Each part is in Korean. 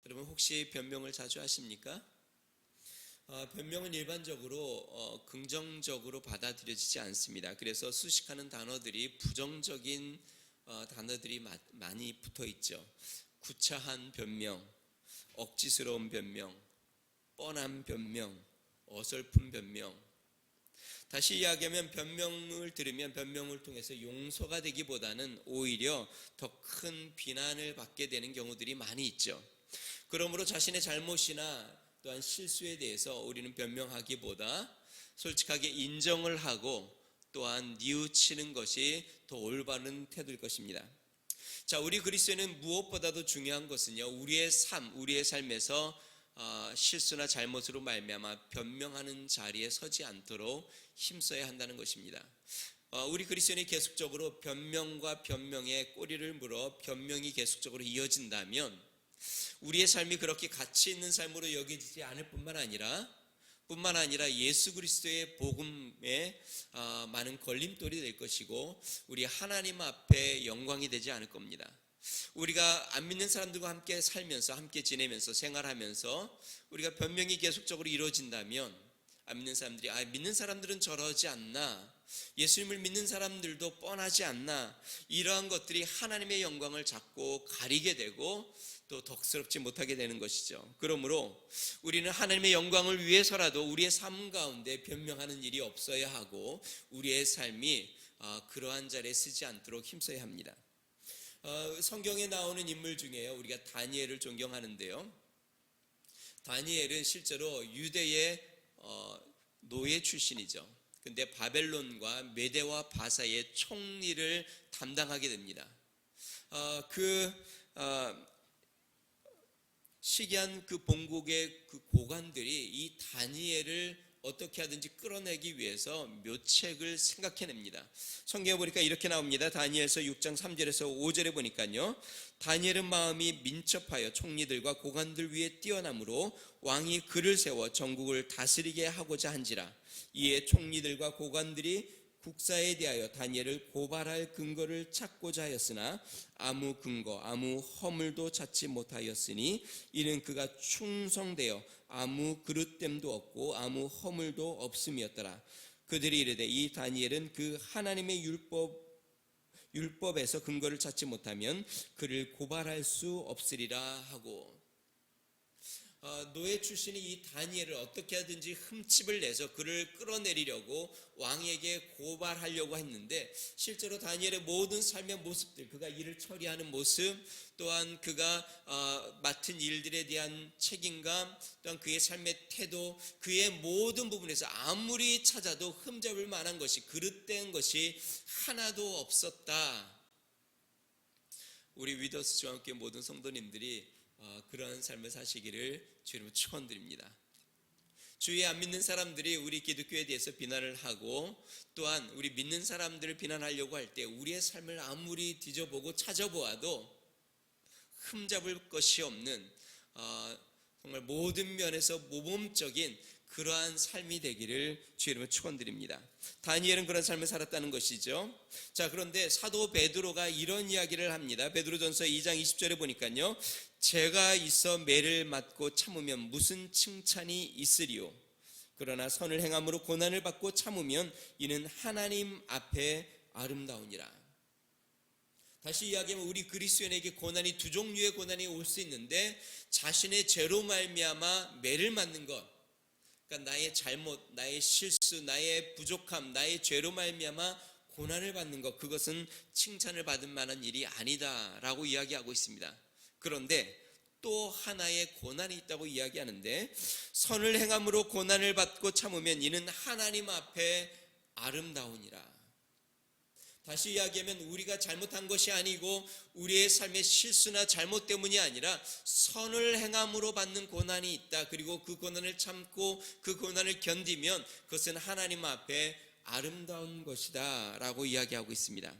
여러분 혹시 변명을 자주 하십니까? 변명은 일반적으로 긍정적으로 받아들여지지 않습니다. 그래서 수식하는 단어들이 부정적인 단어들이 많이 붙어 있죠. 구차한 변명, 억지스러운 변명, 뻔한 변명, 어설픈 변명. 다시 이야기하면 변명을 들으면 변명을 통해서 용서가 되기보다는 오히려 더 큰 비난을 받게 되는 경우들이 많이 있죠. 그러므로 자신의 잘못이나 또한 실수에 대해서 우리는 변명하기보다 솔직하게 인정을 하고 또한 뉘우치는 것이 더 올바른 태도일 것입니다. 자, 우리 그리스도인은 무엇보다도 중요한 것은요, 우리의 삶에서 실수나 잘못으로 말미암아 변명하는 자리에 서지 않도록 힘써야 한다는 것입니다. 우리 그리스도인이 계속적으로 변명과 변명에 꼬리를 물어 변명이 계속적으로 이어진다면 우리의 삶이 그렇게 가치 있는 삶으로 여겨지지 않을 뿐만 아니라 예수 그리스도의 복음에 많은 걸림돌이 될 것이고 우리 하나님 앞에 영광이 되지 않을 겁니다. 우리가 안 믿는 사람들과 함께 살면서 함께 지내면서 생활하면서 우리가 변명이 계속적으로 이루어진다면 안 믿는 사람들이 믿는 사람들은 저러지 않나, 예수님을 믿는 사람들도 뻔하지 않나, 이러한 것들이 하나님의 영광을 자꾸 가리게 되고 또 덕스럽지 못하게 되는 것이죠. 그러므로 우리는 하나님의 영광을 위해서라도 우리의 삶 가운데 변명하는 일이 없어야 하고 우리의 삶이 그러한 자리에 쓰지 않도록 힘써야 합니다. 성경에 나오는 인물 중에요, 우리가 다니엘을 존경하는데요, 다니엘은 실제로 유대의 노예 출신이죠. 근데 바벨론과 메대와 바사의 총리를 담당하게 됩니다. 시기한 그 본국의 그 고관들이 이 다니엘을 어떻게 하든지 끌어내기 위해서 묘책을 생각해냅니다. 성경에 보니까 이렇게 나옵니다. 다니엘서 6장 3절에서 5절에 보니까요, 다니엘은 마음이 민첩하여 총리들과 고관들 위에 뛰어남으로 왕이 그를 세워 전국을 다스리게 하고자 한지라. 이에 총리들과 고관들이 국사에 대하여 다니엘을 고발할 근거를 찾고자 하였으나 아무 근거, 아무 허물도 찾지 못하였으니 이는 그가 충성되어 아무 그릇됨도 없고 아무 허물도 없음이었더라. 그들이 이르되 이 다니엘은 그 하나님의 율법에서 근거를 찾지 못하면 그를 고발할 수 없으리라 하고, 노예 출신이 이 다니엘을 어떻게 하든지 흠집을 내서 그를 끌어내리려고 왕에게 고발하려고 했는데, 실제로 다니엘의 모든 삶의 모습들, 그가 일을 처리하는 모습, 또한 그가 맡은 일들에 대한 책임감, 또한 그의 삶의 태도, 그의 모든 부분에서 아무리 찾아도 흠잡을 만한 것이, 그릇된 것이 하나도 없었다. 우리 위더스 중앙교회 모든 성도님들이 그러한 삶을 사시기를 주님으로 축원드립니다. 주위에 안 믿는 사람들이 우리 기독교에 대해서 비난을 하고 또한 우리 믿는 사람들을 비난하려고 할 때 우리의 삶을 아무리 뒤져보고 찾아보아도 흠잡을 것이 없는 정말 모든 면에서 모범적인 그러한 삶이 되기를 주의 이름으로 축원드립니다. 다니엘은 그런 삶을 살았다는 것이죠. 자, 그런데 사도 베드로가 이런 이야기를 합니다. 베드로전서 2장 20절에 보니까요, 죄가 있어 매를 맞고 참으면 무슨 칭찬이 있으리요. 그러나 선을 행함으로 고난을 받고 참으면 이는 하나님 앞에 아름다우니라. 다시 이야기하면 우리 그리스도인에게 고난이 두 종류의 고난이 올 수 있는데, 자신의 죄로 말미암아 매를 맞는 것, 그러니까 나의 잘못, 나의 실수, 나의 부족함, 나의 죄로 말미암아 고난을 받는 것, 그것은 칭찬을 받을 만한 일이 아니다라고 이야기하고 있습니다. 그런데 또 하나의 고난이 있다고 이야기하는데, 선을 행함으로 고난을 받고 참으면 이는 하나님 앞에 아름다우니라. 다시 이야기하면 우리가 잘못한 것이 아니고 우리의 삶의 실수나 잘못 때문이 아니라 선을 행함으로 받는 고난이 있다. 그리고 그 고난을 참고 그 고난을 견디면 그것은 하나님 앞에 아름다운 것이다 라고 이야기하고 있습니다.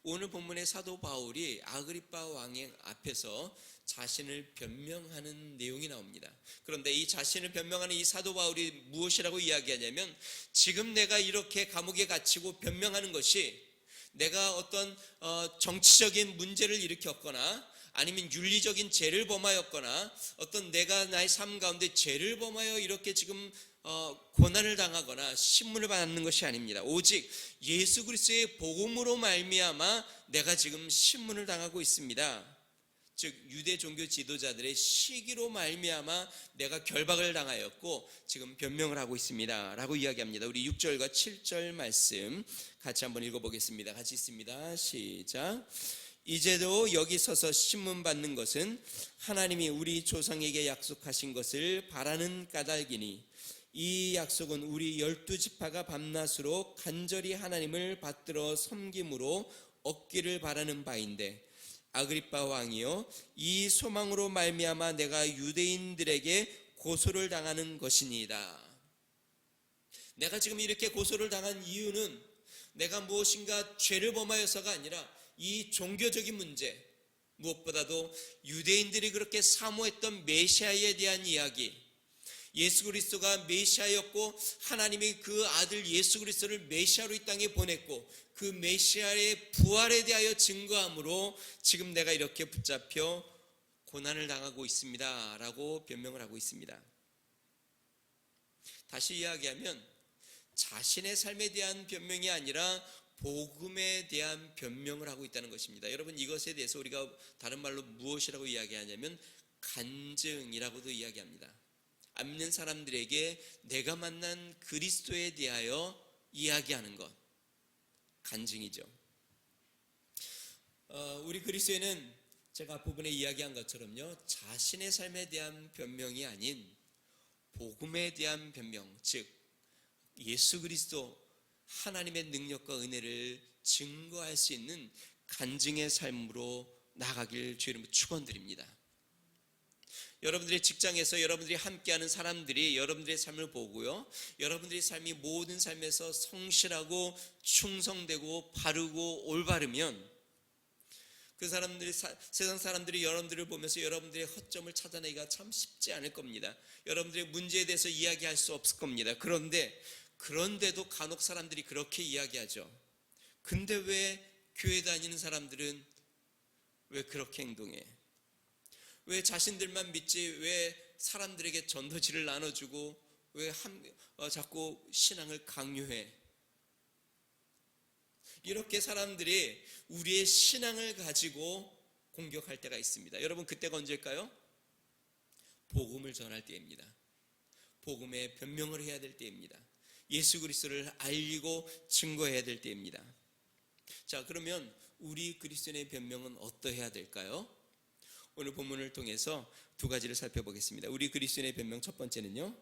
오늘 본문의 사도 바울이 아그리빠 왕의 앞에서 자신을 변명하는 내용이 나옵니다. 그런데 이 자신을 변명하는 이 사도 바울이 무엇이라고 이야기하냐면, 지금 내가 이렇게 감옥에 갇히고 변명하는 것이 내가 어떤 정치적인 문제를 일으켰거나 아니면 윤리적인 죄를 범하였거나 어떤 내가 나의 삶 가운데 죄를 범하여 이렇게 지금 고난을 당하거나 신문을 받는 것이 아닙니다. 오직 예수 그리스도의 복음으로 말미암아 내가 지금 신문을 당하고 있습니다. 즉 유대 종교 지도자들의 시기로 말미암아 내가 결박을 당하였고 지금 변명을 하고 있습니다 라고 이야기합니다. 우리 6절과 7절 말씀 같이 한번 읽어보겠습니다. 같이 있습니다. 시작. 이제도 여기 서서 신문 받는 것은 하나님이 우리 조상에게 약속하신 것을 바라는 까닭이니 이 약속은 우리 12지파가 밤낮으로 간절히 하나님을 받들어 섬김으로 얻기를 바라는 바인데 아그리빠 왕이요 이 소망으로 말미암아 내가 유대인들에게 고소를 당하는 것이니이다. 내가 지금 이렇게 고소를 당한 이유는 내가 무엇인가 죄를 범하여서가 아니라 이 종교적인 문제, 무엇보다도 유대인들이 그렇게 사모했던 메시아에 대한 이야기, 예수 그리스도가 메시아였고 하나님이 그 아들 예수 그리스도를 메시아로 이 땅에 보냈고 그 메시아의 부활에 대하여 증거함으로 지금 내가 이렇게 붙잡혀 고난을 당하고 있습니다 라고 변명을 하고 있습니다. 다시 이야기하면 자신의 삶에 대한 변명이 아니라 복음에 대한 변명을 하고 있다는 것입니다. 여러분 이것에 대해서 우리가 다른 말로 무엇이라고 이야기하냐면 간증이라고도 이야기합니다. 안 믿는 사람들에게 내가 만난 그리스도에 대하여 이야기하는 것, 간증이죠. 우리 그리스도인은 제가 앞부분에 이야기한 것처럼요 자신의 삶에 대한 변명이 아닌 복음에 대한 변명, 즉 예수 그리스도 하나님의 능력과 은혜를 증거할 수 있는 간증의 삶으로 나가길 주의 이름으로 축원드립니다. 여러분들의 직장에서 여러분들이 함께하는 사람들이 여러분들의 삶을 보고요 여러분들의 삶이 모든 삶에서 성실하고 충성되고 바르고 올바르면 그 사람들이 세상 사람들이 여러분들을 보면서 여러분들의 허점을 찾아내기가 참 쉽지 않을 겁니다. 여러분들의 문제에 대해서 이야기할 수 없을 겁니다. 그런데도 간혹 사람들이 그렇게 이야기하죠. 근데 왜 교회 다니는 사람들은 왜 그렇게 행동해? 왜 자신들만 믿지 왜 사람들에게 전도지를 나눠주고 왜 자꾸 신앙을 강요해? 이렇게 사람들이 우리의 신앙을 가지고 공격할 때가 있습니다. 여러분 그때가 언제일까요? 복음을 전할 때입니다. 복음에 변명을 해야 될 때입니다. 예수 그리스도를 알리고 증거해야 될 때입니다. 자, 그러면 우리 그리스도인의 변명은 어떠해야 될까요? 오늘 본문을 통해서 두 가지를 살펴보겠습니다. 우리 그리스도인의 변명 첫 번째는요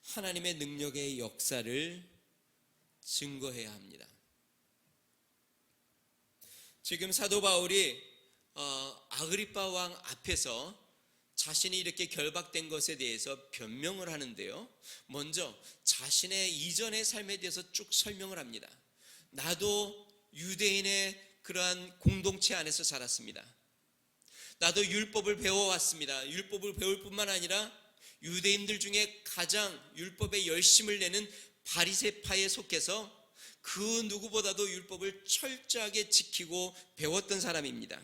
하나님의 능력의 역사를 증거해야 합니다. 지금 사도 바울이 아그리빠 왕 앞에서 자신이 이렇게 결박된 것에 대해서 변명을 하는데요 먼저 자신의 이전의 삶에 대해서 쭉 설명을 합니다. 나도 유대인의 그러한 공동체 안에서 자랐습니다. 나도 율법을 배워왔습니다. 율법을 배울 뿐만 아니라 유대인들 중에 가장 율법에 열심을 내는 바리새파에 속해서 그 누구보다도 율법을 철저하게 지키고 배웠던 사람입니다.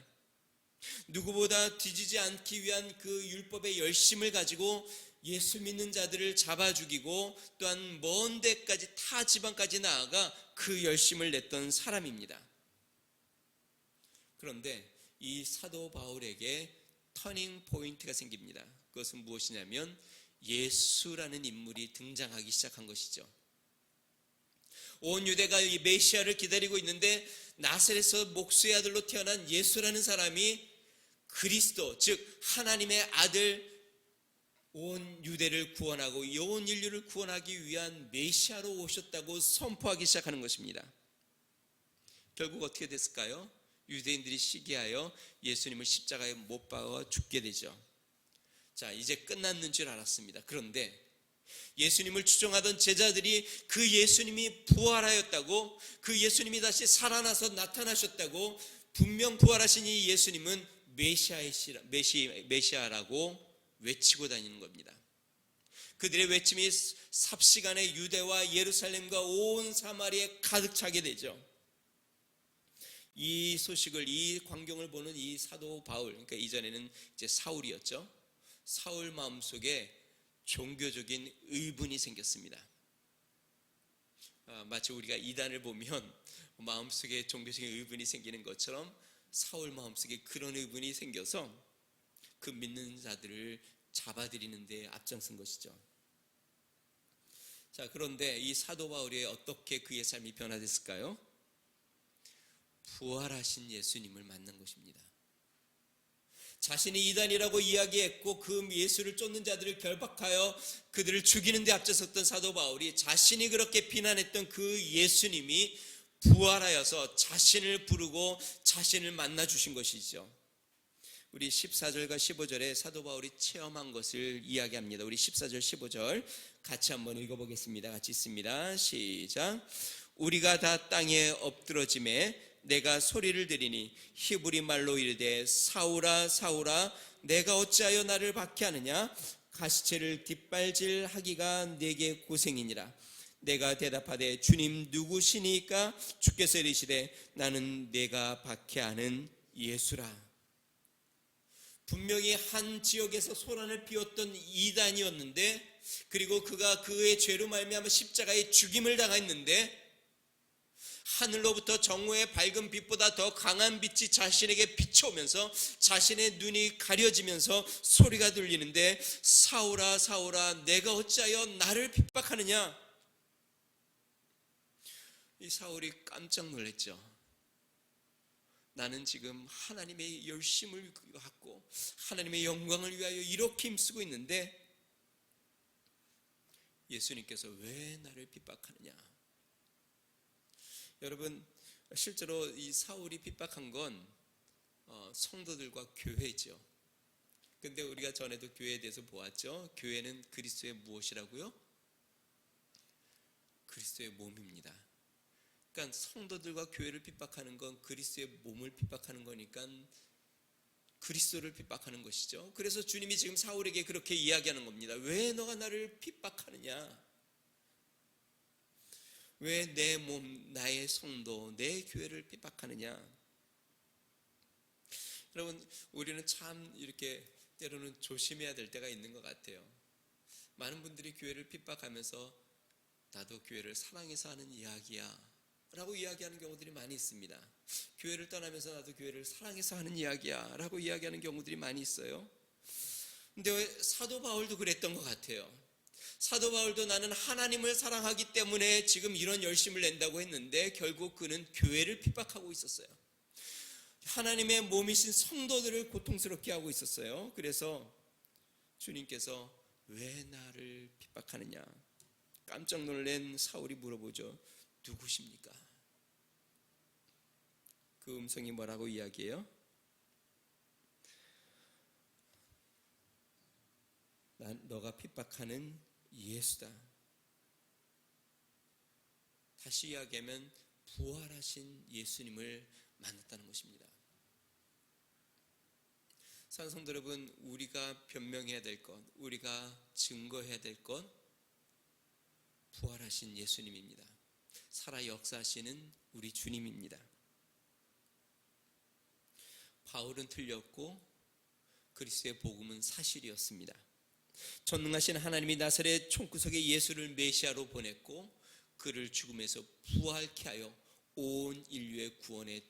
누구보다 뒤지지 않기 위한 그 율법의 열심을 가지고 예수 믿는 자들을 잡아 죽이고 또한 먼 데까지 타 지방까지 나아가 그 열심을 냈던 사람입니다. 그런데 이 사도 바울에게 터닝 포인트가 생깁니다. 그것은 무엇이냐면 예수라는 인물이 등장하기 시작한 것이죠. 온 유대가 이 메시아를 기다리고 있는데 나사렛에서 목수의 아들로 태어난 예수라는 사람이 그리스도, 즉 하나님의 아들, 온 유대를 구원하고 온 인류를 구원하기 위한 메시아로 오셨다고 선포하기 시작하는 것입니다. 결국 어떻게 됐을까요? 유대인들이 시기하여 예수님을 십자가에 못 박아 죽게 되죠. 자, 이제 끝났는 줄 알았습니다. 그런데 예수님을 추종하던 제자들이 그 예수님이 부활하였다고, 그 예수님이 다시 살아나서 나타나셨다고, 분명 부활하신 이 예수님은 메시아라고 외치고 다니는 겁니다. 그들의 외침이 삽시간에 유대와 예루살렘과 온 사마리아에 가득 차게 되죠. 이 소식을, 이 광경을 보는 이 사도 바울, 그러니까 이전에는 이제 사울이었죠. 사울 마음속에 종교적인 의분이 생겼습니다. 마치 우리가 이단을 보면 마음속에 종교적인 의분이 생기는 것처럼 사울 마음속에 그런 의분이 생겨서 그 믿는 자들을 잡아들이는 데 앞장선 것이죠. 자, 그런데 이 사도 바울이 어떻게 그의 삶이 변화됐을까요? 부활하신 예수님을 만난 것입니다. 자신이 이단이라고 이야기했고 그 예수를 쫓는 자들을 결박하여 그들을 죽이는 데 앞장섰던 사도 바울이 자신이 그렇게 비난했던 그 예수님이 부활하여서 자신을 부르고 자신을 만나 주신 것이죠. 우리 14절과 15절에 사도 바울이 체험한 것을 이야기합니다. 우리 14절 15절 같이 한번 읽어보겠습니다. 같이 있습니다. 시작. 우리가 다 땅에 엎드러짐에 내가 소리를 들으니 히브리 말로 이르되 사울아 사울아 내가 어찌하여 나를 박해하느냐 가시체를 뒷발질하기가 내게 고생이니라. 내가 대답하되 주님 누구시니까? 주께서 이르시되 나는 내가 박해하는 예수라. 분명히 한 지역에서 소란을 피웠던 이단이었는데, 그리고 그가 그의 죄로 말미암아 십자가에 죽임을 당했는데, 하늘로부터 정오의 밝은 빛보다 더 강한 빛이 자신에게 비춰오면서 자신의 눈이 가려지면서 소리가 들리는데, 사울아 사울아 내가 어찌하여 나를 핍박하느냐. 이 사울이 깜짝 놀랐죠. 나는 지금 하나님의 열심을 갖고 하나님의 영광을 위하여 이렇게 힘쓰고 있는데 예수님께서 왜 나를 핍박하느냐. 여러분, 실제로 이 사울이 핍박한 건 성도들과 교회죠. 근데 우리가 전에도 교회에 대해서 보았죠. 교회는 그리스도의 무엇이라고요? 그리스도의 몸입니다. 그러니까 성도들과 교회를 핍박하는 건 그리스도의 몸을 핍박하는 거니까 그리스도를 핍박하는 것이죠. 그래서 주님이 지금 사울에게 그렇게 이야기하는 겁니다. 왜 너가 나를 핍박하느냐? 왜 내 몸, 나의 성도, 내 교회를 핍박하느냐? 여러분, 우리는 참 이렇게 때로는 조심해야 될 때가 있는 것 같아요. 많은 분들이 교회를 핍박하면서 나도 교회를 사랑해서 하는 이야기야 라고 이야기하는 경우들이 많이 있습니다. 교회를 떠나면서 나도 교회를 사랑해서 하는 이야기야 라고 이야기하는 경우들이 많이 있어요. 근데 왜 사도 바울도 그랬던 것 같아요. 사도 바울도 나는 하나님을 사랑하기 때문에 지금 이런 열심을 낸다고 했는데 결국 그는 교회를 핍박하고 있었어요. 하나님의 몸이신 성도들을 고통스럽게 하고 있었어요. 그래서 주님께서 왜 나를 핍박하느냐. 깜짝 놀란 사울이 물어보죠. 누구십니까? 그 음성이 뭐라고 이야기해요? 너가 핍박하는 예수다. 다시 이야기하면 부활하신 예수님을 만났다는 것입니다. 사랑하는 성도 여러분, 우리가 변명해야 될 것, 우리가 증거해야 될 것, 부활하신 예수님입니다. 살아 역사하시는 우리 주님입니다. 바울은 틀렸고 그리스도의 복음은 사실이었습니다. 전능하신 하나님이 나사렛 총구석에 예수를 메시아로 보냈고 그를 죽음에서 부활케 하여 온 인류의 구원의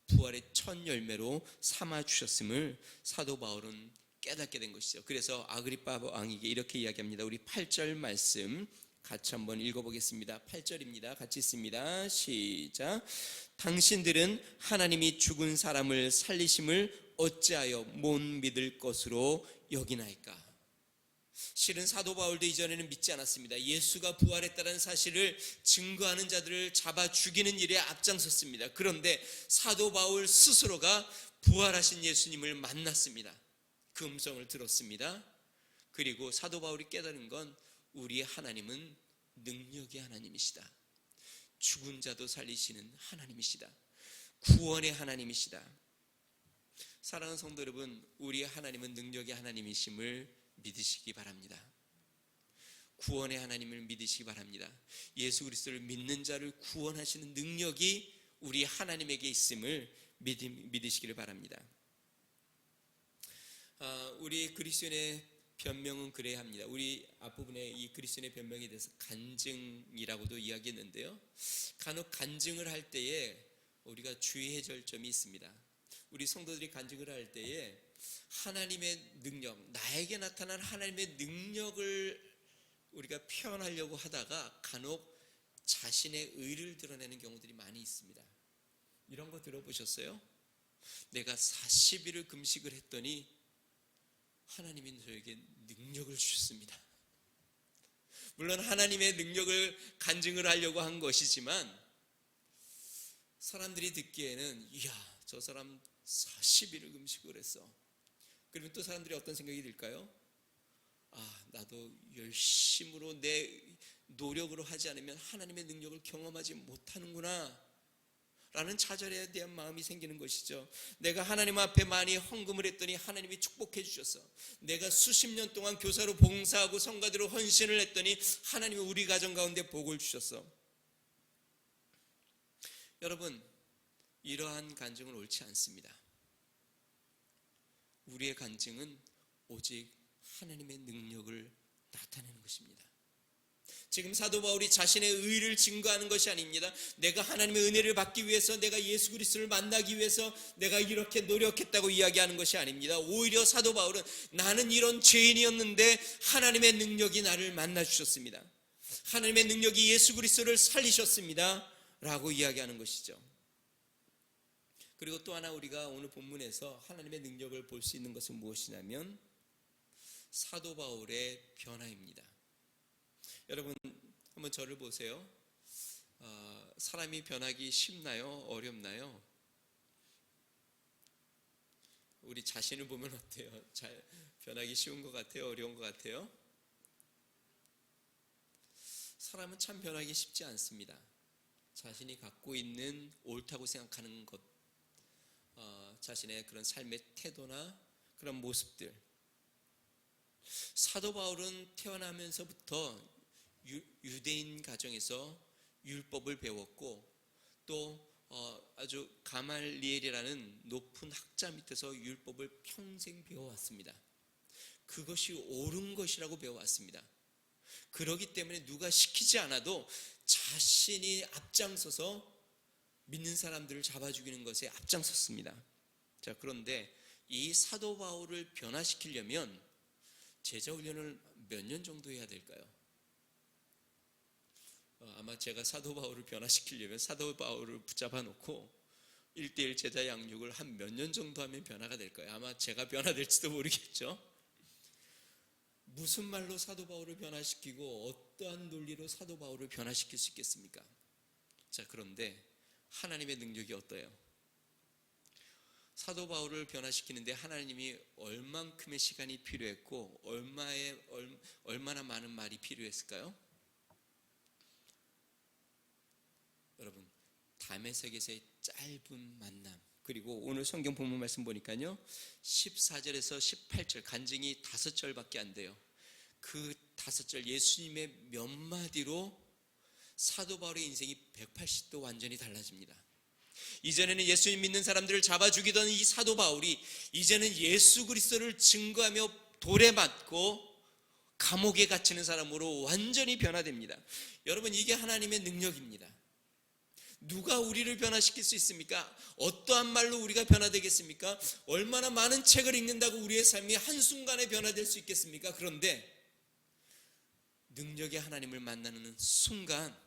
부활의 첫 열매로 삼아 주셨음을 사도 바울은 깨닫게 된 것이죠. 그래서 아그리파 왕에게 이렇게 이야기합니다. 우리 8절 말씀 같이 한번 읽어보겠습니다. 8절입니다. 같이 있습니다. 시작. 당신들은 하나님이 죽은 사람을 살리심을 어찌하여 못 믿을 것으로 여기나이까. 실은 사도 바울도 이전에는 믿지 않았습니다. 예수가 부활했다는 사실을 증거하는 자들을 잡아 죽이는 일에 앞장섰습니다. 그런데 사도 바울 스스로가 부활하신 예수님을 만났습니다. 그 음성을 들었습니다. 그리고 사도 바울이 깨달은 건 우리의 하나님은 능력의 하나님이시다. 죽은 자도 살리시는 하나님이시다. 구원의 하나님이시다. 사랑하는 성도 여러분, 우리의 하나님은 능력의 하나님이심을 믿으시기 바랍니다. 구원의 하나님을 믿으시기 바랍니다. 예수 그리스도를 믿는 자를 구원하시는 능력이 우리 하나님에게 있음을 믿으시기를 바랍니다. 우리 그리스도인의 변명은 그래야 합니다. 우리 앞부분에 이 그리스도인의 변명에 대해서 간증이라고도 이야기했는데요. 간혹 간증을 할 때에 우리가 주의해야 될 점이 있습니다. 우리 성도들이 간증을 할 때에 하나님의 능력, 나에게 나타난 하나님의 능력을 우리가 표현하려고 하다가 간혹 자신의 의를 드러내는 경우들이 많이 있습니다. 이런 거 들어보셨어요? 내가 40일을 금식을 했더니 하나님이 저에게 능력을 주셨습니다. 물론 하나님의 능력을 간증을 하려고 한 것이지만 사람들이 듣기에는 이야, 저 사람 40일을 금식을 했어. 그러면 또 사람들이 어떤 생각이 들까요? 나도 열심으로 내 노력으로 하지 않으면 하나님의 능력을 경험하지 못하는구나 라는 좌절에 대한 마음이 생기는 것이죠. 내가 하나님 앞에 많이 헌금을 했더니 하나님이 축복해 주셨어. 내가 수십 년 동안 교사로 봉사하고 성가대로 헌신을 했더니 하나님이 우리 가정 가운데 복을 주셨어. 여러분, 이러한 간증은 옳지 않습니다. 우리의 간증은 오직 하나님의 능력을 나타내는 것입니다. 지금 사도 바울이 자신의 의를 증거하는 것이 아닙니다. 내가 하나님의 은혜를 받기 위해서, 내가 예수 그리스도를 만나기 위해서 내가 이렇게 노력했다고 이야기하는 것이 아닙니다. 오히려 사도 바울은 나는 이런 죄인이었는데 하나님의 능력이 나를 만나 주셨습니다. 하나님의 능력이 예수 그리스도를 살리셨습니다 라고 이야기하는 것이죠. 그리고 또 하나 우리가 오늘 본문에서 하나님의 능력을 볼 수 있는 것은 무엇이냐면 사도 바울의 변화입니다. 여러분 한번 저를 보세요. 사람이 변하기 쉽나요? 어렵나요? 우리 자신을 보면 어때요? 잘 변하기 쉬운 것 같아요? 어려운 것 같아요? 사람은 참 변하기 쉽지 않습니다. 자신이 갖고 있는 옳다고 생각하는 것, 자신의 그런 삶의 태도나 그런 모습들. 사도 바울은 태어나면서부터 유대인 가정에서 율법을 배웠고 또 아주 가말리엘이라는 높은 학자 밑에서 율법을 평생 배워왔습니다. 그것이 옳은 것이라고 배워왔습니다. 그렇기 때문에 누가 시키지 않아도 자신이 앞장서서 믿는 사람들을 잡아 죽이는 것에 앞장섰습니다. 자, 그런데 이 사도 바울을 변화시키려면 제자 훈련을 몇 년 정도 해야 될까요? 아마 제가 사도 바울을 변화시키려면 사도 바울을 붙잡아 놓고 1:1 제자 양육을 한 몇 년 정도 하면 변화가 될 거예요. 아마 제가 변화될지도 모르겠죠. 무슨 말로 사도 바울을 변화시키고 어떠한 논리로 사도 바울을 변화시킬 수 있겠습니까? 자, 그런데 하나님의 능력이 어때요? 사도 바울을 변화시키는데 하나님이 얼만큼의 시간이 필요했고 얼마나 많은 말이 필요했을까요? 여러분, 다메섹에서의 짧은 만남, 그리고 오늘 성경 본문 말씀 보니까요 14절에서 18절 간증이 5절밖에 안 돼요. 그 5절 예수님의 몇 마디로 사도 바울의 인생이 180도 완전히 달라집니다. 이전에는 예수님 믿는 사람들을 잡아 죽이던 이 사도 바울이 이제는 예수 그리스도를 증거하며 돌에 맞고 감옥에 갇히는 사람으로 완전히 변화됩니다. 여러분, 이게 하나님의 능력입니다. 누가 우리를 변화시킬 수 있습니까? 어떠한 말로 우리가 변화되겠습니까? 얼마나 많은 책을 읽는다고 우리의 삶이 한순간에 변화될 수 있겠습니까? 그런데 능력의 하나님을 만나는 순간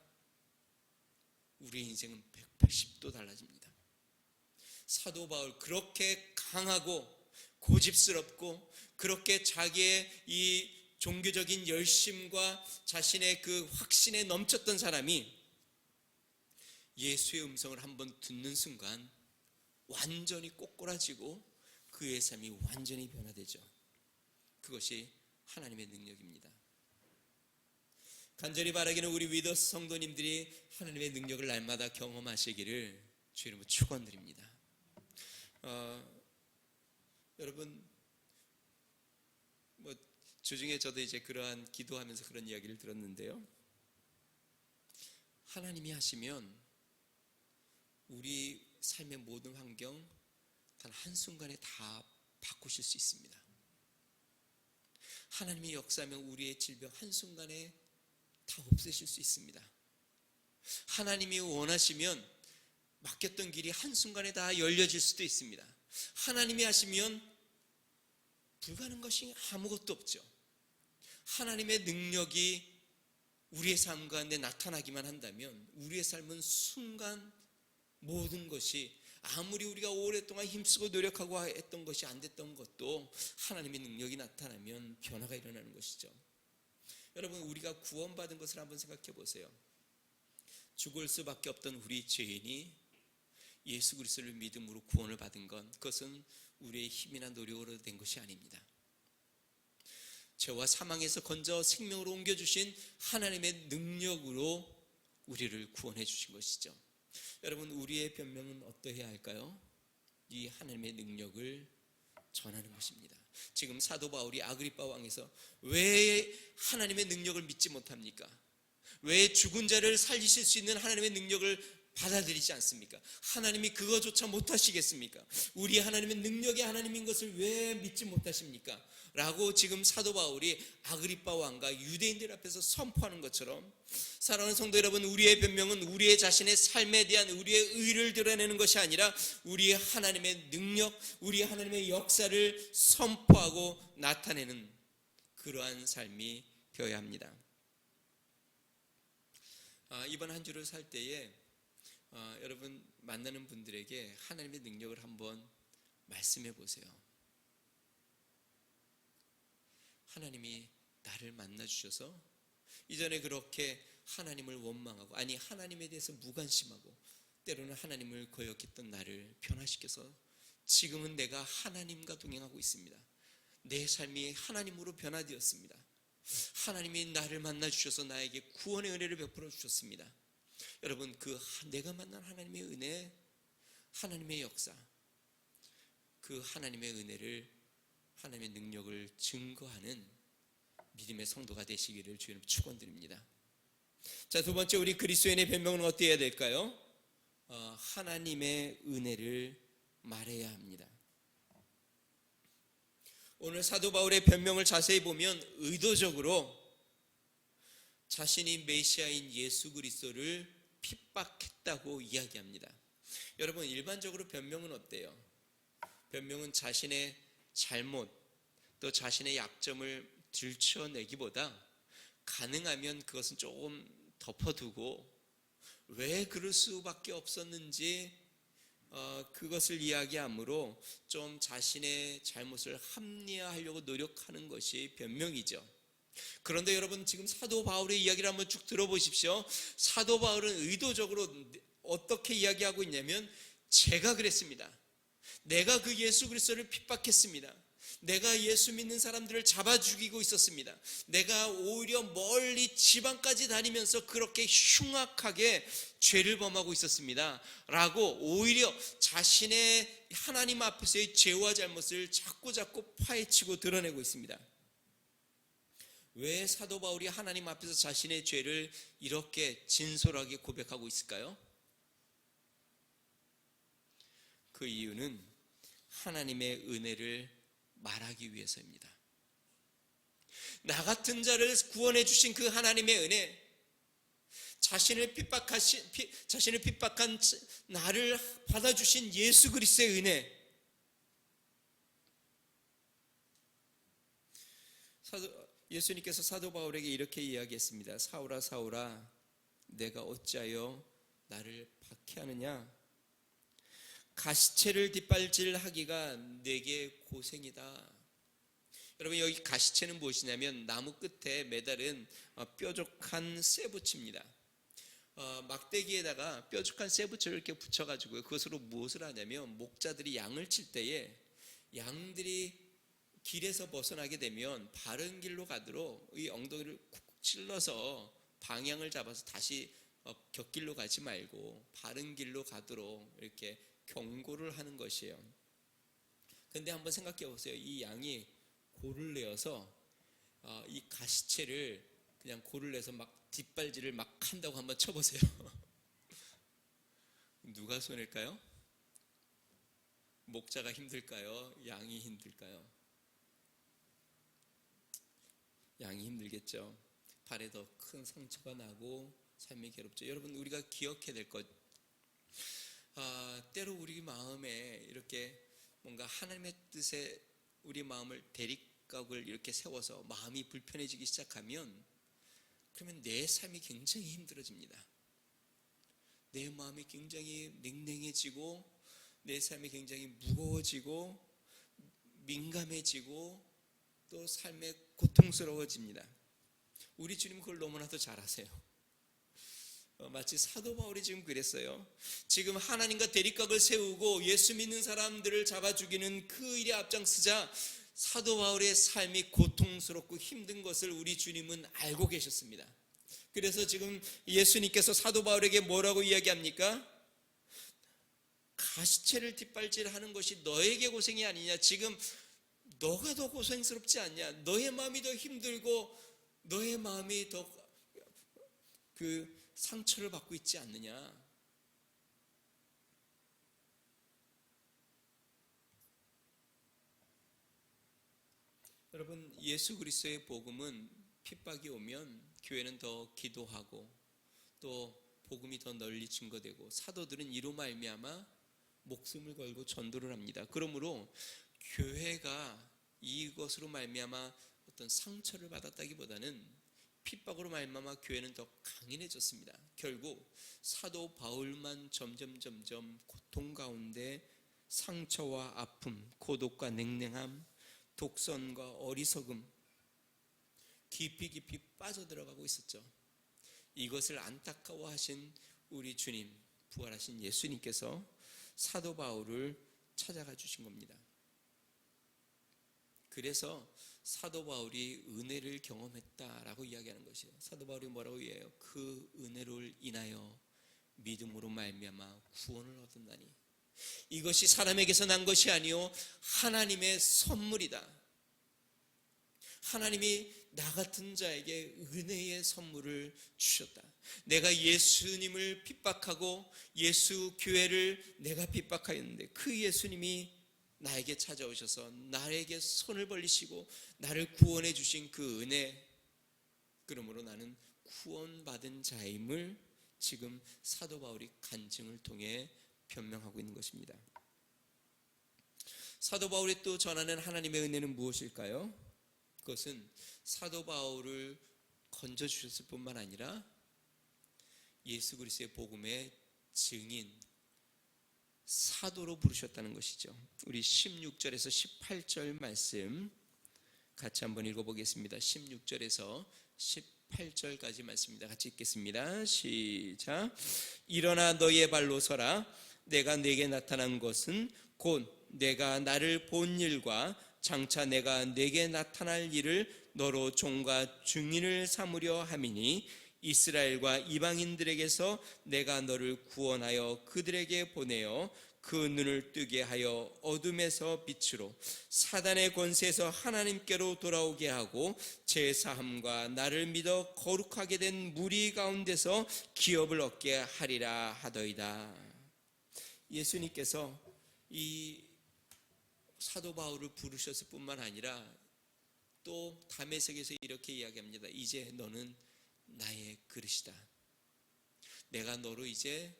우리의 인생은 180도 달라집니다. 사도 바울, 그렇게 강하고 고집스럽고 그렇게 자기의 이 종교적인 열심과 자신의 그 확신에 넘쳤던 사람이 예수의 음성을 한번 듣는 순간 완전히 꼬꾸라지고 그의 삶이 완전히 변화되죠. 그것이 하나님의 능력입니다. 간절히 바라기는 우리 위더스 성도님들이 하나님의 능력을 날마다 경험하시기를 주의 이름으로 축원드립니다. 여러분, 주중에 저도 이제 그러한 기도하면서 그런 이야기를 들었는데요. 하나님이 하시면 우리 삶의 모든 환경 단 한순간에 다 바꾸실 수 있습니다. 하나님의 역사하면 우리의 질병 한순간에 다 없애실 수 있습니다. 하나님이 원하시면 막혔던 길이 한순간에 다 열려질 수도 있습니다. 하나님이 하시면 불가능한 것이 아무것도 없죠. 하나님의 능력이 우리의 삶 가운데 나타나기만 한다면 우리의 삶은 순간 모든 것이 아무리 우리가 오랫동안 힘쓰고 노력하고 했던 것이 안 됐던 것도 하나님의 능력이 나타나면 변화가 일어나는 것이죠. 여러분, 우리가 구원받은 것을 한번 생각해 보세요. 죽을 수밖에 없던 우리 죄인이 예수 그리스도를 믿음으로 구원을 받은 것, 그것은 우리의 힘이나 노력으로 된 것이 아닙니다. 죄와 사망에서 건져 생명으로 옮겨주신 하나님의 능력으로 우리를 구원해 주신 것이죠. 여러분, 우리의 변명은 어떠해야 할까요? 이 하나님의 능력을 전하는 것입니다. 지금 사도 바울이 아그리빠 왕에서 왜 하나님의 능력을 믿지 못합니까? 왜 죽은 자를 살리실 수 있는 하나님의 능력을 받아들이지 않습니까? 하나님이 그거조차 못하시겠습니까? 우리 하나님의 능력의 하나님인 것을 왜 믿지 못하십니까? 라고 지금 사도 바울이 아그리빠 왕과 유대인들 앞에서 선포하는 것처럼, 사랑하는 성도 여러분, 우리의 변명은 우리의 자신의 삶에 대한 우리의 의를 드러내는 것이 아니라 우리의 하나님의 능력, 우리의 하나님의 역사를 선포하고 나타내는 그러한 삶이 되어야 합니다. 이번 한 주를 살 때에 여러분 만나는 분들에게 하나님의 능력을 한번 말씀해 보세요. 하나님이 나를 만나 주셔서 이전에 그렇게 하나님을 원망하고, 아니 하나님에 대해서 무관심하고 때로는 하나님을 거역했던 나를 변화시켜서 지금은 내가 하나님과 동행하고 있습니다. 내 삶이 하나님으로 변화되었습니다. 하나님이 나를 만나 주셔서 나에게 구원의 은혜를 베풀어 주셨습니다. 여러분, 그 내가 만난 하나님의 은혜, 하나님의 역사, 그 하나님의 은혜를, 하나님의 능력을 증거하는 믿음의 성도가 되시기를 주님 축원드립니다. 자, 두 번째, 우리 그리스도인의 변명은 어떻게 해야 될까요? 하나님의 은혜를 말해야 합니다. 오늘 사도 바울의 변명을 자세히 보면 의도적으로 자신이 메시아인 예수 그리스도를 핍박했다고 이야기합니다. 여러분, 일반적으로 변명은 어때요? 변명은 자신의 잘못, 또 자신의 약점을 들춰내기보다 가능하면 그것은 조금 덮어두고 왜 그럴 수밖에 없었는지 그것을 이야기하므로 좀 자신의 잘못을 합리화하려고 노력하는 것이 변명이죠. 그런데 여러분, 지금 사도 바울의 이야기를 한번 쭉 들어보십시오. 사도 바울은 의도적으로 어떻게 이야기하고 있냐면, 제가 그랬습니다. 내가 그 예수 그리스도를 핍박했습니다. 내가 예수 믿는 사람들을 잡아 죽이고 있었습니다. 내가 오히려 멀리 지방까지 다니면서 그렇게 흉악하게 죄를 범하고 있었습니다. 라고 오히려 자신의 하나님 앞에서의 죄와 잘못을 자꾸 파헤치고 드러내고 있습니다. 왜 사도 바울이 하나님 앞에서 자신의 죄를 이렇게 진솔하게 고백하고 있을까요? 그 이유는 하나님의 은혜를 말하기 위해서입니다. 나 같은 자를 구원해 주신 그 하나님의 은혜, 자신을 핍박한 나를 받아주신 예수 그리스도의 은혜, 예수님께서 사도 바울에게 이렇게 이야기했습니다. 사울아 사울아, 내가 어찌하여 나를 박해하느냐? 가시채를 뒷발질하기가 내게 고생이다. 여러분, 여기 가시채는 무엇이냐면 나무 끝에 매달은 뾰족한 쇠붙입니다. 막대기에다가 뾰족한 쇠붙을 이렇게 붙여가지고 그것으로 무엇을 하냐면, 목자들이 양을 칠 때에 양들이 길에서 벗어나게 되면 바른 길로 가도록 이 엉덩이를 쿡쿡 찔러서 방향을 잡아서 다시 곁길로 가지 말고 바른 길로 가도록 이렇게 경고를 하는 것이에요. 그런데 한번 생각해 보세요. 이 양이 골을 내어서 이 가시채를 그냥 골을 내서 막 뒷발질을 막 한다고 한번 쳐보세요. 누가 손해일까요? 목자가 힘들까요? 양이 힘들까요? 양이 힘들겠죠. 발에 더 큰 상처가 나고 삶이 괴롭죠. 여러분, 우리가 기억해야 될 것, 때로 우리 마음에 이렇게 뭔가 하나님의 뜻에 우리 마음을 대립각을 이렇게 세워서 마음이 불편해지기 시작하면, 그러면 내 삶이 굉장히 힘들어집니다. 내 마음이 굉장히 냉랭해지고 내 삶이 굉장히 무거워지고 민감해지고 또 삶에 고통스러워집니다. 우리 주님 그걸 너무나도 잘 아세요. 마치 사도 바울이 지금 그랬어요. 지금 하나님과 대립각을 세우고 예수 믿는 사람들을 잡아 죽이는 그 일에 앞장서자 사도 바울의 삶이 고통스럽고 힘든 것을 우리 주님은 알고 계셨습니다. 그래서 지금 예수님께서 사도 바울에게 뭐라고 이야기합니까? 가시체를 뒷발질하는 것이 너에게 고생이 아니냐. 지금 너가 더 고생스럽지 않냐. 너의 마음이 더 힘들고 너의 마음이 더 상처를 받고 있지 않느냐. 여러분, 예수 그리스도의 복음은 핍박이 오면 교회는 더 기도하고 또 복음이 더 널리 증거되고 사도들은 이로 말미암아 목숨을 걸고 전도를 합니다. 그러므로 교회가 이것으로 말미암아 어떤 상처를 받았다기보다는 핍박으로 말미암아 교회는 더 강인해졌습니다. 결국 사도 바울만 점점 고통 가운데 상처와 아픔, 고독과 냉랭함, 독선과 어리석음 깊이 빠져들어가고 있었죠. 이것을 안타까워하신 우리 주님, 부활하신 예수님께서 사도 바울을 찾아가 주신 겁니다. 그래서 사도 바울이 은혜를 경험했다라고 이야기하는 것이에요. 사도 바울이 뭐라고 이야기해요? 그 은혜를 인하여 믿음으로 말미암아 구원을 얻었나니 이것이 사람에게서 난 것이 아니요 하나님의 선물이다. 하나님이 나 같은 자에게 은혜의 선물을 주셨다. 내가 예수님을 핍박하고 예수 교회를 내가 핍박하였는데 그 예수님이 나에게 찾아오셔서 나에게 손을 벌리시고 나를 구원해 주신 그 은혜, 그러므로 나는 구원받은 자임을 지금 사도 바울이 간증을 통해 변명하고 있는 것입니다. 사도 바울이 또 전하는 하나님의 은혜는 무엇일까요? 그것은 사도 바울을 건져주셨을 뿐만 아니라 예수 그리스도의 복음의 증인, 사도로 부르셨다는 것이죠. 우리 16절에서 18절 말씀 같이 한번 읽어보겠습니다. 16절에서 18절까지 말씀입니다. 같이 읽겠습니다. 시작. 일어나 너의 발로 서라. 내가 네게 나타난 것은 곧 내가 나를 본 일과 장차 내가 네게 나타날 일을 너로 종과 증인을 삼으려 함이니 이스라엘과 이방인들에게서 내가 너를 구원하여 그들에게 보내어 그 눈을 뜨게 하여 어둠에서 빛으로 사단의 권세에서 하나님께로 돌아오게 하고 제사함과 나를 믿어 거룩하게 된 무리 가운데서 기업을 얻게 하리라 하더이다. 예수님께서 이 사도 바울을 부르셨을 뿐만 아니라 또 다메섹에서 이렇게 이야기합니다. 이제 너는 나의 그릇이다. 내가 너로 이제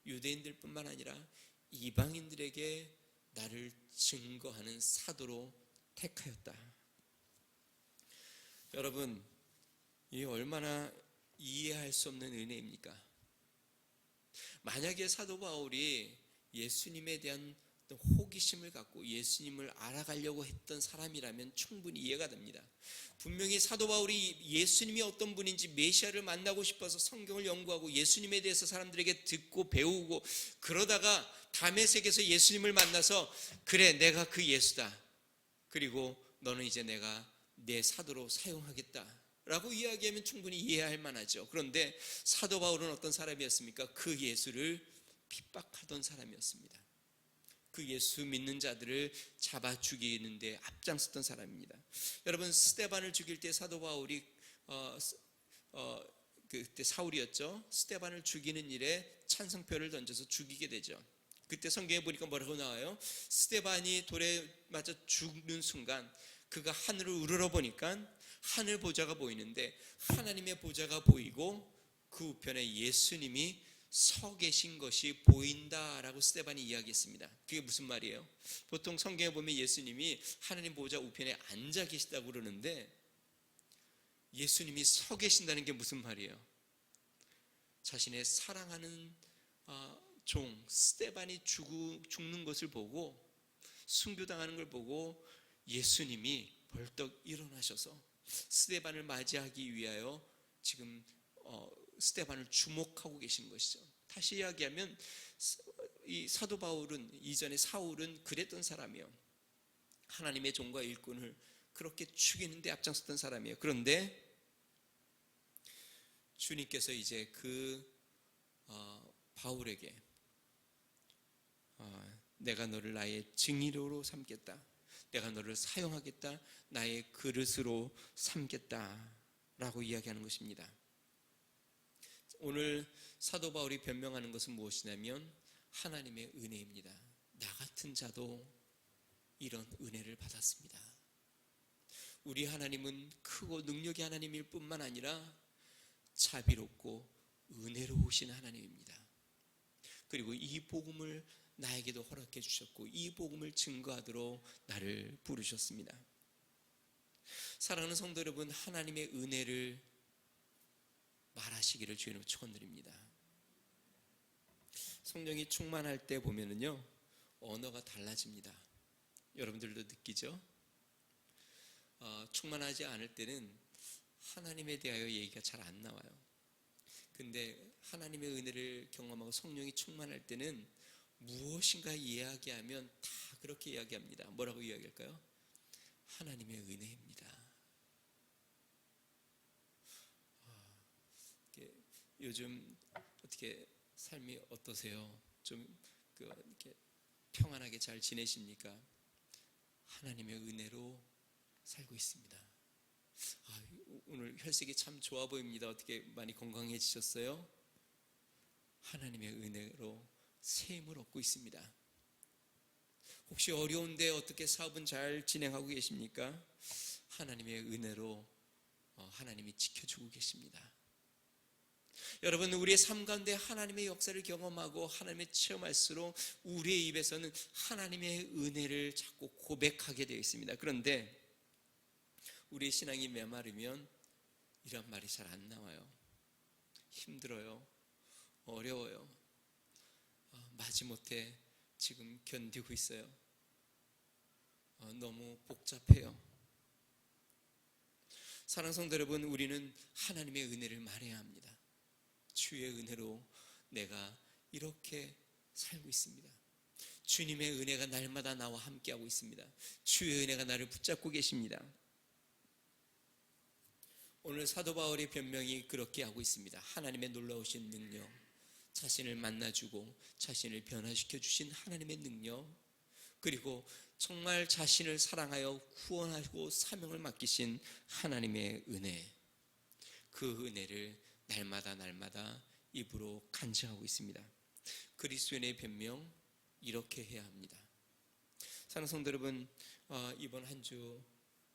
유대인들 뿐만 아니라 이방인들에게 나를 증거하는 사도로 택하였다. 여러분, 이 얼마나 이해할 수 없는 은혜입니까? 만약에 사도 바울이 예수님에 대한 호기심을 갖고 예수님을 알아가려고 했던 사람이라면 충분히 이해가 됩니다. 분명히 사도 바울이 예수님이 어떤 분인지 메시아를 만나고 싶어서 성경을 연구하고 예수님에 대해서 사람들에게 듣고 배우고 그러다가 다메섹에서 예수님을 만나서 그래 내가 그 예수다. 그리고 너는 이제 내가 내 사도로 사용하겠다 라고 이야기하면 충분히 이해할 만하죠. 그런데 사도 바울은 어떤 사람이었습니까? 그 예수를 핍박하던 사람이었습니다. 그 예수 믿는 자들을 잡아 죽이는데 앞장섰던 사람입니다. 여러분, 스데반을 죽일 때 사도 바울이 그때 사울이었죠. 스데반을 죽이는 일에 찬성표를 던져서 죽이게 되죠. 그때 성경에 보니까 뭐라고 나와요? 스데반이 돌에 맞아 죽는 순간 그가 하늘을 우러러보니까 하늘 보좌가 보이는데 하나님의 보좌가 보이고 그 우편에 예수님이 서 계신 것이 보인다라고 스데반이 이야기했습니다. 그게 무슨 말이에요? 보통 성경에 보면 예수님이 하나님 보좌 우편에 앉아 계시다고 그러는데 예수님이 서 계신다는 게 무슨 말이에요? 자신의 사랑하는 종 스데반이 죽는 것을 보고 순교당하는 걸 보고 예수님이 벌떡 일어나셔서 스데반을 맞이하기 위하여 지금 스데반을 주목하고 계신 것이죠. 다시 이야기하면 이 사도 바울은 이전에 사울은 그랬던 사람이에요. 하나님의 종과 일꾼을 그렇게 죽이는데 앞장섰던 사람이에요. 그런데 주님께서 이제 그 바울에게 내가 너를 나의 증인으로 삼겠다, 내가 너를 사용하겠다, 나의 그릇으로 삼겠다라고 이야기하는 것입니다. 오늘 사도 바울이 변명하는 것은 무엇이냐면 하나님의 은혜입니다. 나 같은 자도 이런 은혜를 받았습니다. 우리 하나님은 크고 능력의 하나님일 뿐만 아니라 자비롭고 은혜로우신 하나님입니다. 그리고 이 복음을 나에게도 허락해 주셨고 이 복음을 증거하도록 나를 부르셨습니다. 사랑하는 성도 여러분, 하나님의 은혜를 말하시기를 주님으로 축원드립니다. 성령이 충만할 때 보면은요 언어가 달라집니다. 여러분들도 느끼죠? 충만하지 않을 때는 하나님에 대하여 얘기가 잘 안 나와요. 근데 하나님의 은혜를 경험하고 성령이 충만할 때는 무엇인가 이야기하면 다 그렇게 이야기합니다. 뭐라고 이야기할까요? 하나님의 은혜입니다. 요즘 어떻게 삶이 어떠세요? 좀 이렇게 평안하게 잘 지내십니까? 하나님의 은혜로 살고 있습니다. 오늘 혈색이 참 좋아 보입니다. 어떻게 많이 건강해지셨어요? 하나님의 은혜로 셈을 얻고 있습니다. 혹시 어려운데 어떻게 사업은 잘 진행하고 계십니까? 하나님의 은혜로 하나님이 지켜주고 계십니다. 여러분, 우리의 삶 가운데 하나님의 역사를 경험하고 하나님의 체험할수록 우리의 입에서는 하나님의 은혜를 자꾸 고백하게 되어 있습니다. 그런데 우리의 신앙이 메마르면 이런 말이 잘 안 나와요. 힘들어요. 어려워요. 마지못해 지금 견디고 있어요. 너무 복잡해요. 사랑하는 성도 여러분, 우리는 하나님의 은혜를 말해야 합니다. 주의 은혜로 내가 이렇게 살고 있습니다. 주님의 은혜가 날마다 나와 함께하고 있습니다. 주의 은혜가 나를 붙잡고 계십니다. 오늘 사도 바울의 변명이 그렇게 하고 있습니다. 하나님의 놀라우신 능력, 자신을 만나주고 자신을 변화시켜 주신 하나님의 능력, 그리고 정말 자신을 사랑하여 구원하고 사명을 맡기신 하나님의 은혜, 그 은혜를 날마다 입으로 간증하고 있습니다. 그리스도인의 변명 이렇게 해야 합니다. 사랑하는 성도 여러분, 이번 한 주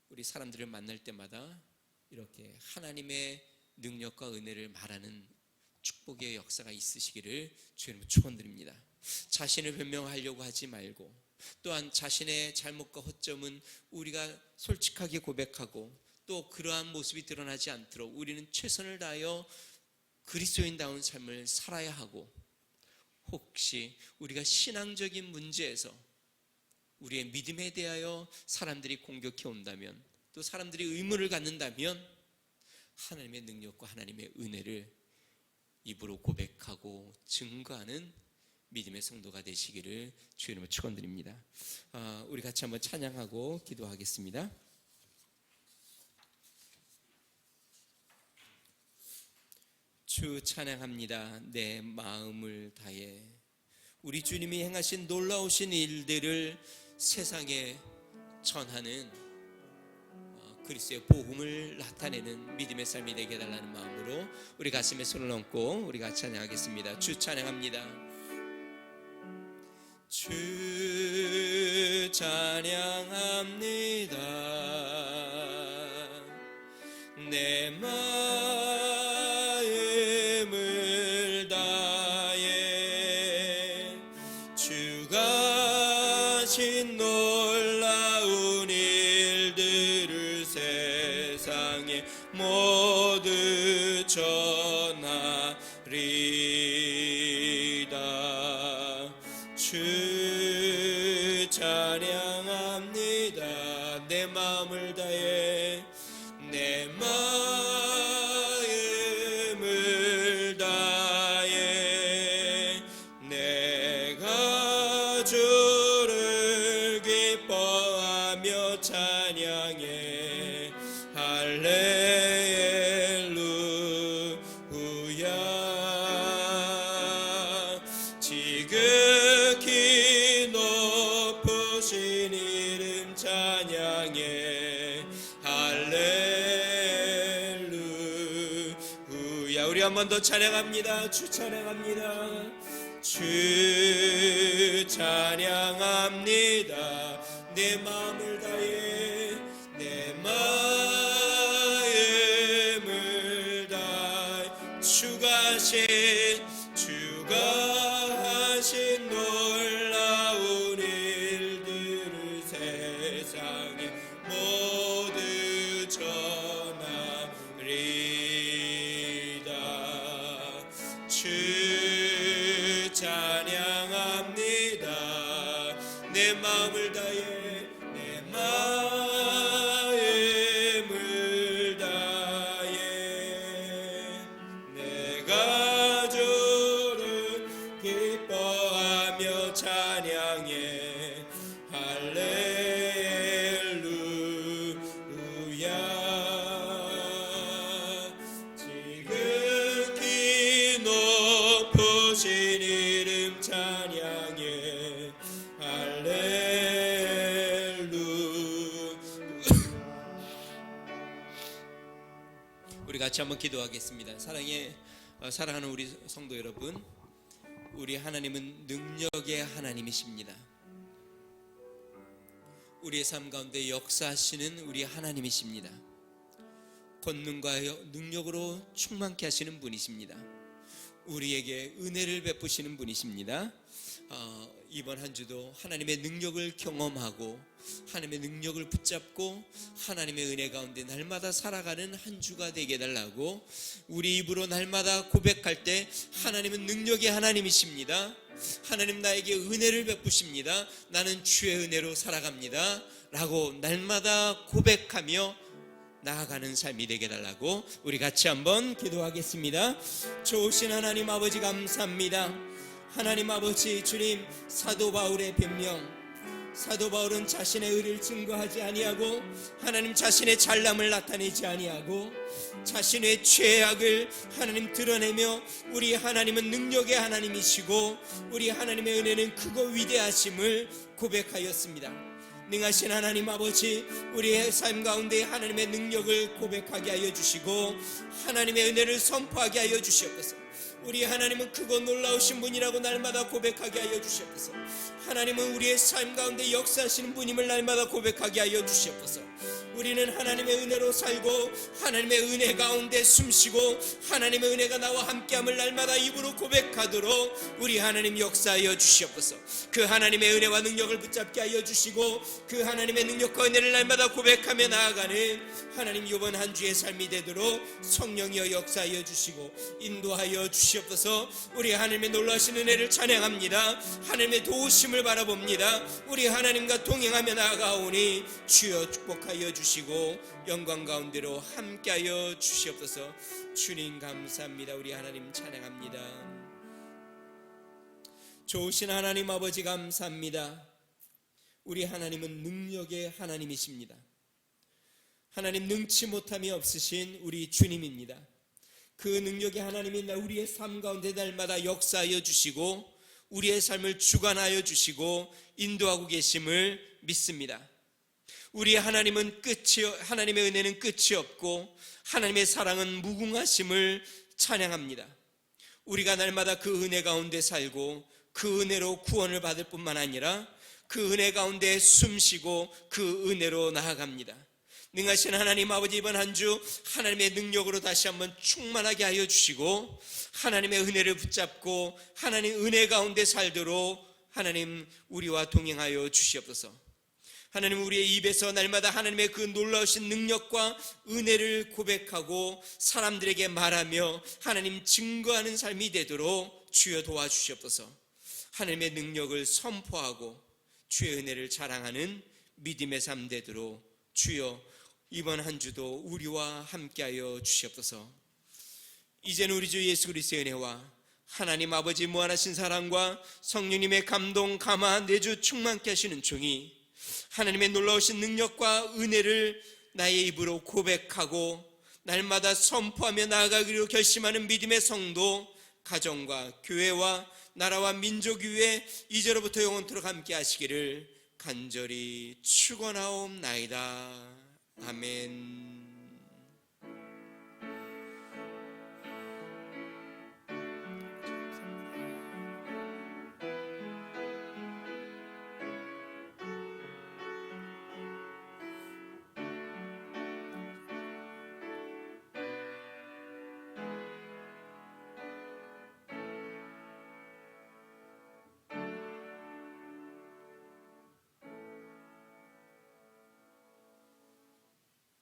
우리 사람들을 만날 때마다 이렇게 하나님의 능력과 은혜를 말하는 축복의 역사가 있으시기를 주님으로 축원드립니다. 자신을 변명하려고 하지 말고, 또한 자신의 잘못과 허점은 우리가 솔직하게 고백하고 또 그러한 모습이 드러나지 않도록 우리는 최선을 다하여 그리스도인다운 삶을 살아야 하고, 혹시 우리가 신앙적인 문제에서 우리의 믿음에 대하여 사람들이 공격해 온다면, 또 사람들이 의문을 갖는다면 하나님의 능력과 하나님의 은혜를 입으로 고백하고 증거하는 믿음의 성도가 되시기를 주의 이름으로 축원드립니다. 우리 같이 한번 찬양하고 기도하겠습니다. 주 찬양합니다. 내 마음을 다해. 우리 주님이 행하신 놀라우신 일들을 세상에 전하는 그리스도의 복음을 나타내는 믿음의 삶이 되게 해달라는 마음으로 우리 가슴에 손을 얹고 우리 같이 찬양하겠습니다. 주 찬양합니다. 주 찬양합니다. 내 마음을 다해 주가 하신 놀라운 일들을 세상에 모두 전하리다. 주 찬양합니다. 내 마음을 다해 내 마음을 다해 내가 주를 기뻐하며 찬양해 할렐루야. 지극히 높으신 이름 찬양해 할렐루야. 우리 한 번 더 찬양합니다. 주 찬양합니다. 주 찬양합니다. 내 마음을 다해 내 마음을 다해 주가 하신 놀라운 일들을 세상에 모두 전하리다. 주 찬양합니다. 내 마음을 다해 내 마음을 다해 내가 주를 기뻐하며 찬양해 할렐루야. 지극히 높으신 이름 찬양해 할렐루야. 우리 같이 한번 기도하겠습니다. 사랑하는 우리 성도 여러분, 우리 하나님은 능력의 하나님이십니다. 우리의 삶 가운데 역사하시는 우리 하나님이십니다. 권능과 능력으로 충만케 하시는 분이십니다. 우리에게 은혜를 베푸시는 분이십니다. 이번 한 주도 하나님의 능력을 경험하고 하나님의 능력을 붙잡고 하나님의 은혜 가운데 날마다 살아가는 한 주가 되게 해달라고 우리 입으로 날마다 고백할 때 하나님은 능력의 하나님이십니다. 하나님 나에게 은혜를 베푸십니다. 나는 주의 은혜로 살아갑니다 라고 날마다 고백하며 나아가는 삶이 되게 해달라고 우리 같이 한번 기도하겠습니다. 좋으신 하나님 아버지 감사합니다. 하나님 아버지 주님, 사도 바울의 변명, 사도 바울은 자신의 의를 증거하지 아니하고 하나님 자신의 잘남을 나타내지 아니하고 자신의 죄악을 하나님 드러내며 우리 하나님은 능력의 하나님이시고 우리 하나님의 은혜는 크고 위대하심을 고백하였습니다. 능하신 하나님 아버지, 우리의 삶 가운데 하나님의 능력을 고백하게 하여 주시고 하나님의 은혜를 선포하게 하여 주시옵소서. 우리 하나님은 크고 놀라우신 분이라고 날마다 고백하게 하여 주시옵소서. 하나님은 우리의 삶 가운데 역사하시는 분임을 날마다 고백하게 하여 주시옵소서. 우리는 하나님의 은혜로 살고 하나님의 은혜 가운데 숨쉬고 하나님의 은혜가 나와 함께함을 날마다 입으로 고백하도록 우리 하나님 역사하여 주시옵소서. 그 하나님의 은혜와 능력을 붙잡게 하여 주시고 그 하나님의 능력과 은혜를 날마다 고백하며 나아가는 하나님 이번 한 주의 삶이 되도록 성령이여 역사하여 주시고 인도하여 주시옵소서. 우리 하나님의 놀라신 은혜를 찬양합니다. 하나님의 도우심을 바라봅니다. 우리 하나님과 동행하며 나아가오니 주여 축복하여 주시고 영광 가운데로 함께하여 주시옵소서. 주님 감사합니다. 우리 하나님 찬양합니다. 좋으신 하나님 아버지 감사합니다. 우리 하나님은 능력의 하나님이십니다. 하나님 능치 못함이 없으신 우리 주님입니다. 그 능력의 하나님이 우리의 삶 가운데 날마다 역사하여 주시고 우리의 삶을 주관하여 주시고 인도하고 계심을 믿습니다. 우리 하나님의 은혜는 끝이 없고 하나님의 사랑은 무궁하심을 찬양합니다. 우리가 날마다 그 은혜 가운데 살고 그 은혜로 구원을 받을 뿐만 아니라 그 은혜 가운데 숨쉬고 그 은혜로 나아갑니다. 능하신 하나님 아버지, 이번 한 주 하나님의 능력으로 다시 한번 충만하게 하여 주시고 하나님의 은혜를 붙잡고 하나님 은혜 가운데 살도록 하나님 우리와 동행하여 주시옵소서. 하나님, 우리의 입에서 날마다 하나님의 그 놀라우신 능력과 은혜를 고백하고 사람들에게 말하며 하나님 증거하는 삶이 되도록 주여 도와주시옵소서. 하나님의 능력을 선포하고 주의 은혜를 자랑하는 믿음의 삶 되도록 주여 이번 한 주도 우리와 함께하여 주시옵소서. 이제는 우리 주 예수 그리스도의 은혜와 하나님 아버지 무한하신 사랑과 성령님의 감동 감화 내주 충만케 하시는 종이 하나님의 놀라우신 능력과 은혜를 나의 입으로 고백하고 날마다 선포하며 나아가기로 결심하는 믿음의 성도, 가정과 교회와 나라와 민족 위에 이제로부터 영원토록 함께 하시기를 간절히 축원하옵나이다. 아멘.